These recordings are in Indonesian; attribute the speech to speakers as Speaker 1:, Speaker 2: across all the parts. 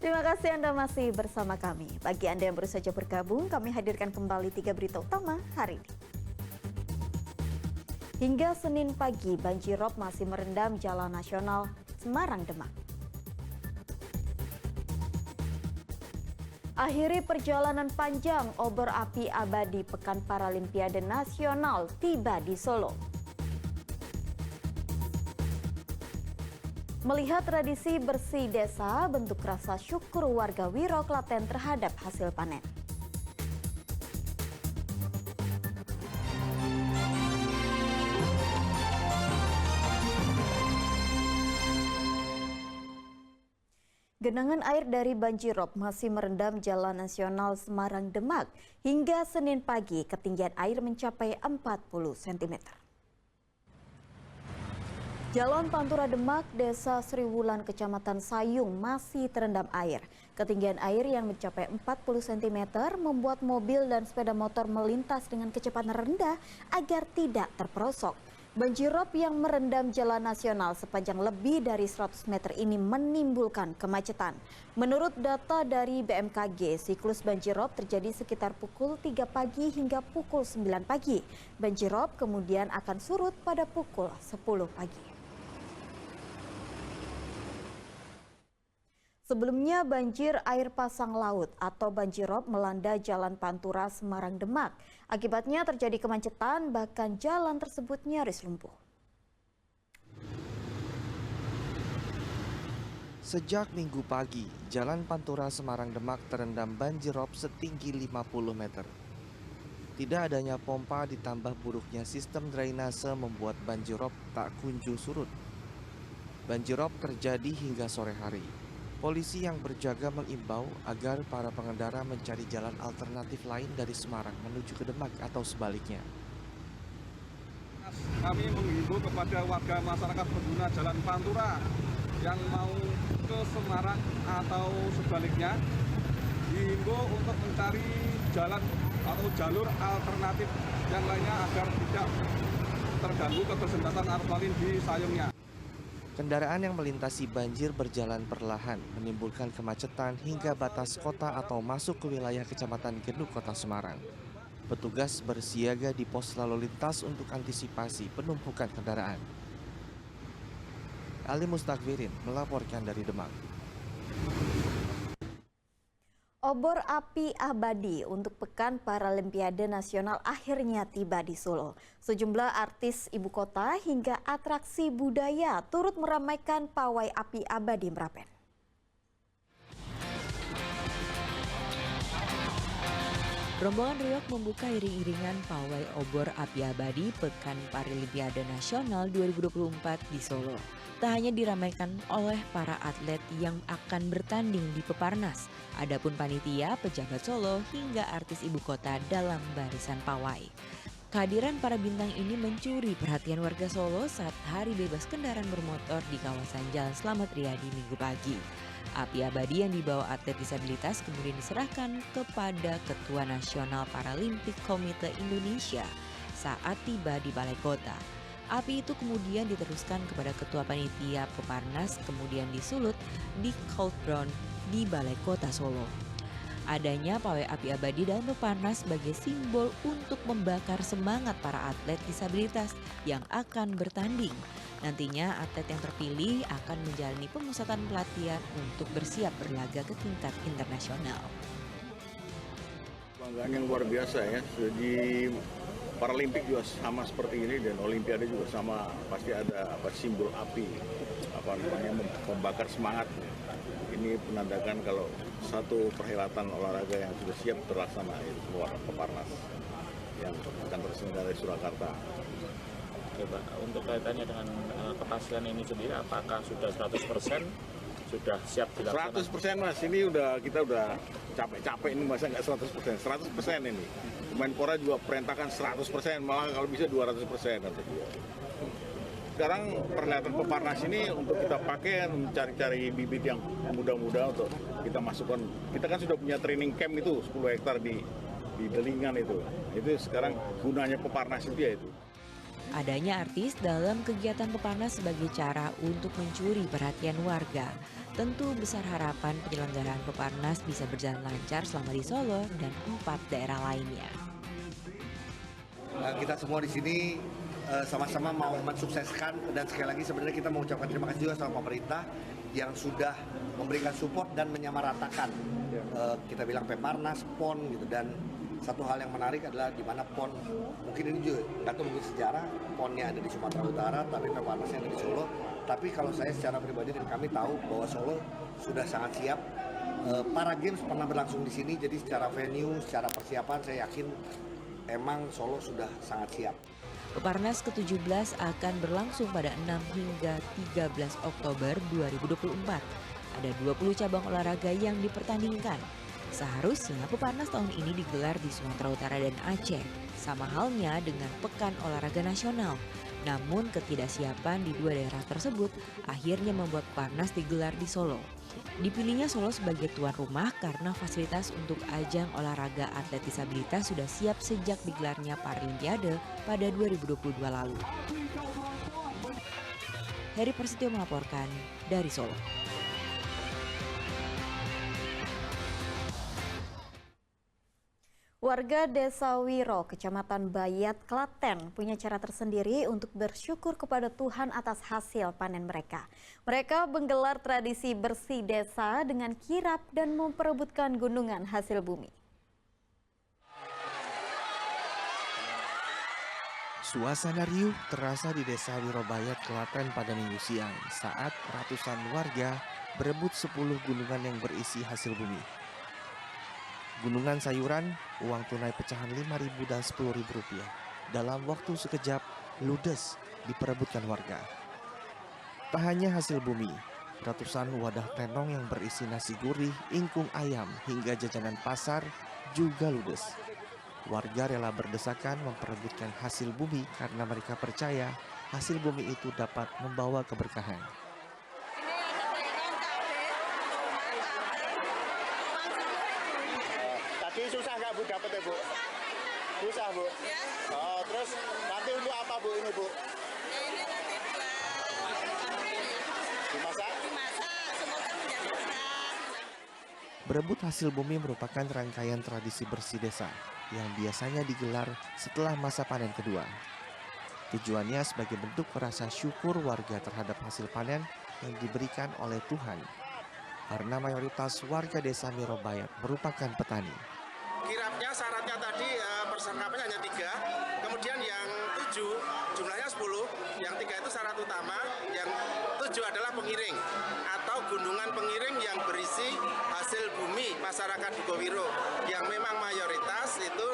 Speaker 1: Terima kasih Anda masih bersama kami. Bagi Anda yang baru saja bergabung, kami hadirkan kembali 3 berita utama hari ini. Hingga Senin pagi, banjirop masih merendam Jalan Nasional Semarang-Demak. Akhiri perjalanan panjang obor api abadi Pekan Paralimpiade Nasional tiba di Solo. Melihat tradisi bersih desa, bentuk rasa syukur warga Wiro Klaten terhadap hasil panen. Genangan air dari banjirop masih merendam Jalan Nasional Semarang-Demak. Hingga Senin pagi, ketinggian air mencapai 40 cm. Jalan Pantura Demak, Desa Sriwulan, Kecamatan Sayung masih terendam air. Ketinggian air yang mencapai 40 cm membuat mobil dan sepeda motor melintas dengan kecepatan rendah agar tidak terperosok. Banjirop yang merendam Jalan Nasional sepanjang lebih dari 100 meter ini menimbulkan kemacetan. Menurut data dari BMKG, siklus banjirop terjadi sekitar pukul 3 pagi hingga pukul 9 pagi. Banjirop kemudian akan surut pada pukul 10 pagi. Sebelumnya banjir air pasang laut atau banjirop melanda Jalan Pantura Semarang-Demak. Akibatnya terjadi kemacetan, bahkan jalan tersebut nyaris lumpuh.
Speaker 2: Sejak Minggu pagi, Jalan Pantura Semarang-Demak terendam banjirop setinggi 50 meter. Tidak adanya pompa ditambah buruknya sistem drainase membuat banjirop tak kunjung surut. Banjirop terjadi hingga sore hari. Polisi yang berjaga mengimbau agar para pengendara mencari jalan alternatif lain dari Semarang menuju ke Demak atau sebaliknya.
Speaker 3: Kami menghimbau kepada warga masyarakat pengguna Jalan Pantura yang mau ke Semarang atau sebaliknya, dihimbau untuk mencari jalan atau jalur alternatif yang lainnya agar tidak terganggu ketersendatan arus lalu di Sayungnya.
Speaker 2: Kendaraan yang melintasi banjir berjalan perlahan, menimbulkan kemacetan hingga batas kota atau masuk ke wilayah Kecamatan Genuk, Kota Semarang. Petugas bersiaga di pos lalu lintas untuk antisipasi penumpukan kendaraan. Ali Mustakbirin melaporkan dari Demak.
Speaker 1: Obor api abadi untuk Pekan Paralimpiade Nasional akhirnya tiba di Solo. Sejumlah artis ibu kota hingga atraksi budaya turut meramaikan pawai api abadi Merapen.
Speaker 4: Rombongan riok membuka iring-iringan pawai obor api abadi Pekan Paralimpiade Nasional 2024 di Solo. Tak hanya diramaikan oleh para atlet yang akan bertanding di Peparnas, adapun panitia, pejabat Solo, hingga artis ibu kota dalam barisan pawai. Kehadiran para bintang ini mencuri perhatian warga Solo saat hari bebas kendaraan bermotor di kawasan Jalan Slamet Riyadi Minggu pagi. Api abadi yang dibawa atlet disabilitas kemudian diserahkan kepada Ketua Nasional Paralimpik Komite Indonesia saat tiba di Balai Kota. Api itu kemudian diteruskan kepada Ketua Panitia Peparnas, kemudian disulut di Coldbrown di Balai Kota Solo. Adanya pawai api abadi dalam Peparnas sebagai simbol untuk membakar semangat para atlet disabilitas yang akan bertanding. Nantinya atlet yang terpilih akan menjalani pemusatan pelatihan untuk bersiap berlaga ke tingkat internasional.
Speaker 5: Kebanggaan yang luar biasa ya, di Paralimpik juga sama seperti ini dan Olimpiade juga sama, pasti ada simbol api, membakar semangat. Ini menandakan kalau satu perhelatan olahraga yang sudah siap terlaksana, itu Peparnas yang akan terselenggara di Surakarta.
Speaker 6: Oke, Pak. Untuk kaitannya dengan kepastian ini sendiri, apakah sudah 100% sudah siap dilaksanakan?
Speaker 5: 100% Mas, ini kita udah capek-capek ini, masa nggak 100%? 100% ini. Menpora juga perintahkan 100%, malah kalau bisa 200% kata dia. Sekarang perhelatan Peparnas ini untuk kita pakai mencari-cari bibit yang muda-muda untuk kita masukkan. Kita kan sudah punya training camp itu 10 hektar di Delingan itu. Itu sekarang gunanya Peparnas itu ya itu.
Speaker 4: Adanya artis dalam kegiatan Peparnas sebagai cara untuk mencuri perhatian warga. Tentu besar harapan penyelenggaraan Peparnas bisa berjalan lancar selama di Solo dan 4 daerah lainnya.
Speaker 7: Kita semua di sini sama-sama mau mensukseskan, dan sekali lagi sebenarnya kita mau ucapkan terima kasih juga sama pemerintah yang sudah memberikan support dan menyamaratakan kita bilang Peparnas, PON gitu. Dan satu hal yang menarik adalah di mana PON, mungkin ini juga nggak tahu mungkin sejarah, PON-nya ada di Sumatera Utara tapi Peparnasnya ada di Solo. Tapi kalau saya secara pribadi dan kami tahu bahwa Solo sudah sangat siap. Para games pernah berlangsung di sini, jadi secara venue, secara persiapan saya yakin emang Solo sudah sangat siap.
Speaker 4: Peparnas ke-17 akan berlangsung pada 6 hingga 13 Oktober 2024. Ada 20 cabang olahraga yang dipertandingkan. Seharusnya Peparnas tahun ini digelar di Sumatera Utara dan Aceh, sama halnya dengan Pekan Olahraga Nasional. Namun ketidaksiapan di 2 daerah tersebut akhirnya membuat Peparnas digelar di Solo. Dipilihnya Solo sebagai tuan rumah karena fasilitas untuk ajang olahraga atlet disabilitas sudah siap sejak digelarnya Paralimpiade pada 2022 lalu. Heri Prasetyo melaporkan dari Solo.
Speaker 1: Warga Desa Wiro, Kecamatan Bayat, Klaten punya cara tersendiri untuk bersyukur kepada Tuhan atas hasil panen mereka. Mereka menggelar tradisi bersih desa dengan kirap dan memperebutkan gunungan hasil bumi.
Speaker 2: Suasana riuh terasa di Desa Wiro Bayat, Klaten pada Minggu siang saat ratusan warga berebut 10 gunungan yang berisi hasil bumi. Gunungan sayuran, uang tunai pecahan Rp5.000 dan Rp10.000 dalam waktu sekejap ludes diperebutkan warga. Tak hanya hasil bumi, ratusan wadah tenong yang berisi nasi gurih, ingkung ayam hingga jajanan pasar juga ludes. Warga rela berdesakan memperebutkan hasil bumi karena mereka percaya hasil bumi itu dapat membawa keberkahan.
Speaker 8: Susah nggak Bu dapetnya Bu? Susah Bu? Ya. Oh, terus nanti untuk apa Bu ini Bu? Ya ini nanti dimasak? Dimasak, semoga menjadi berkah.
Speaker 2: Berebut hasil bumi merupakan rangkaian tradisi bersih desa yang biasanya digelar setelah masa panen kedua. Tujuannya sebagai bentuk rasa syukur warga terhadap hasil panen yang diberikan oleh Tuhan. Karena mayoritas warga Desa Wiro Bayat merupakan petani.
Speaker 8: Kirapnya syaratnya tadi perlengkapannya hanya 3, kemudian yang 7 jumlahnya 10, yang 3 itu syarat utama, yang 7 adalah pengiring atau gunungan pengiring yang berisi hasil bumi masyarakat Dukowiro yang memang mayoritas itu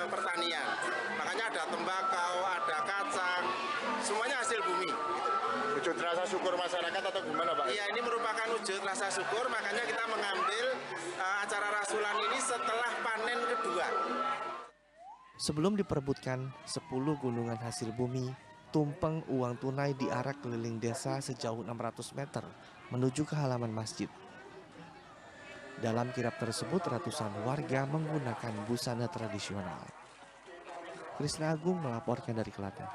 Speaker 8: pertanian. Makanya ada tembakau, ada kacang, semuanya hasil bumi. Wujud rasa syukur masyarakat atau gimana Pak? Iya, ini merupakan wujud rasa syukur, makanya kita mengambil acara rasulan ini setelah panen kedua.
Speaker 2: Sebelum diperebutkan 10 gunungan hasil bumi, tumpeng uang tunai diarak keliling desa sejauh 600 meter menuju ke halaman masjid. Dalam kirap tersebut ratusan warga menggunakan busana tradisional. Krisna Agung melaporkan dari Klaten.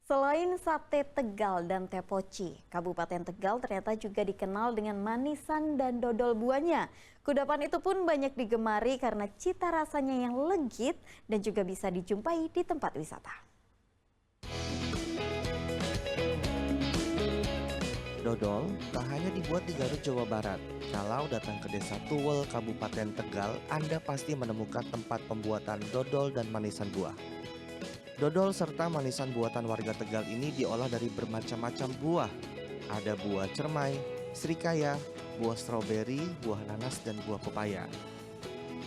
Speaker 1: Selain sate Tegal dan tepoci, Kabupaten Tegal ternyata juga dikenal dengan manisan dan dodol buahnya. Kudapan itu pun banyak digemari karena cita rasanya yang legit dan juga bisa dijumpai di tempat wisata.
Speaker 2: Dodol tak hanya dibuat di Garut, Jawa Barat. Kalau datang ke Desa Tuwel, Kabupaten Tegal, Anda pasti menemukan tempat pembuatan dodol dan manisan buah. Dodol serta manisan buatan warga Tegal ini diolah dari bermacam-macam buah. Ada buah cermai, serikaya, buah stroberi, buah nanas, dan buah pepaya.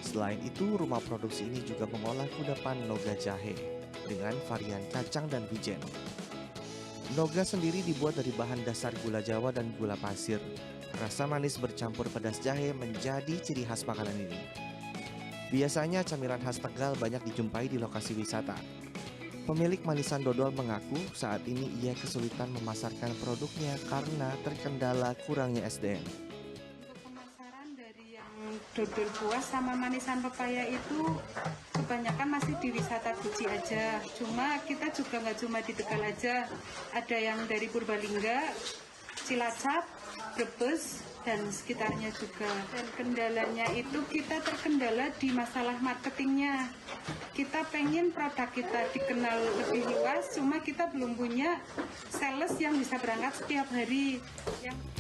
Speaker 2: Selain itu, rumah produksi ini juga mengolah kudapan noga jahe dengan varian kacang dan wijen. Noga sendiri dibuat dari bahan dasar gula Jawa dan gula pasir. Rasa manis bercampur pedas jahe menjadi ciri khas makanan ini. Biasanya camilan khas Tegal banyak dijumpai di lokasi wisata. Pemilik manisan dodol mengaku saat ini ia kesulitan memasarkan produknya karena terkendala kurangnya SDM.
Speaker 9: Pemasaran dari yang dodol buah sama manisan pepaya itu kebanyakan masih di wisata Guci aja. Cuma kita juga nggak cuma di Tegal aja, ada yang dari Purbalingga, Cilacap, Brebes, dan sekitarnya juga. Dan kendalanya itu kita terkendala di masalah marketingnya. Kita pengen produk kita dikenal lebih luas, cuma kita belum punya sales yang bisa berangkat setiap hari.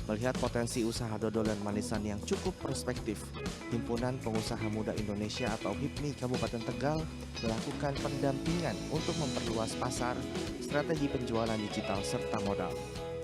Speaker 2: Melihat potensi usaha dodol dan manisan yang cukup prospektif, Himpunan Pengusaha Muda Indonesia atau HIPMI Kabupaten Tegal melakukan pendampingan untuk memperluas pasar, strategi penjualan digital, serta modal.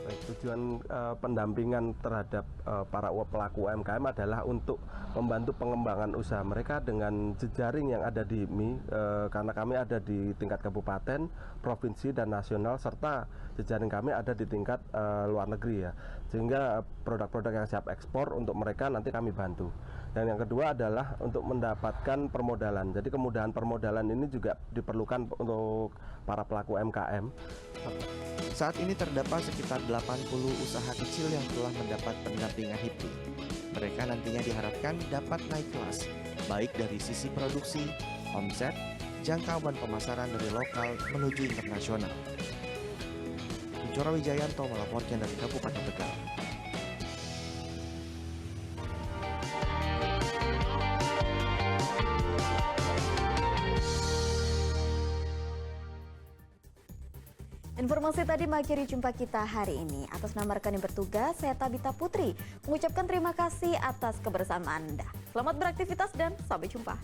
Speaker 10: Tujuan pendampingan terhadap para pelaku UMKM adalah untuk membantu pengembangan usaha mereka dengan jejaring yang ada di HIPMI, karena kami ada di tingkat kabupaten, provinsi, dan nasional, serta jejaring kami ada di tingkat luar negeri ya, sehingga produk-produk yang siap ekspor untuk mereka nanti kami bantu. Dan yang kedua adalah untuk mendapatkan permodalan. Jadi kemudahan permodalan ini juga diperlukan untuk para pelaku UMKM.
Speaker 2: Saat ini terdapat sekitar 80 usaha kecil yang telah mendapat pendampingan HIPMI. Mereka nantinya diharapkan dapat naik kelas, baik dari sisi produksi, omset, jangkauan pemasaran dari lokal menuju internasional. Jora Wijayanto melaporkan dari Kabupaten Tegal.
Speaker 1: Informasi tadi mengakhiri jumpa kita hari ini. Atas nama rekan yang bertugas, saya Tabita Putri mengucapkan terima kasih atas kebersamaan Anda. Selamat beraktivitas dan sampai jumpa.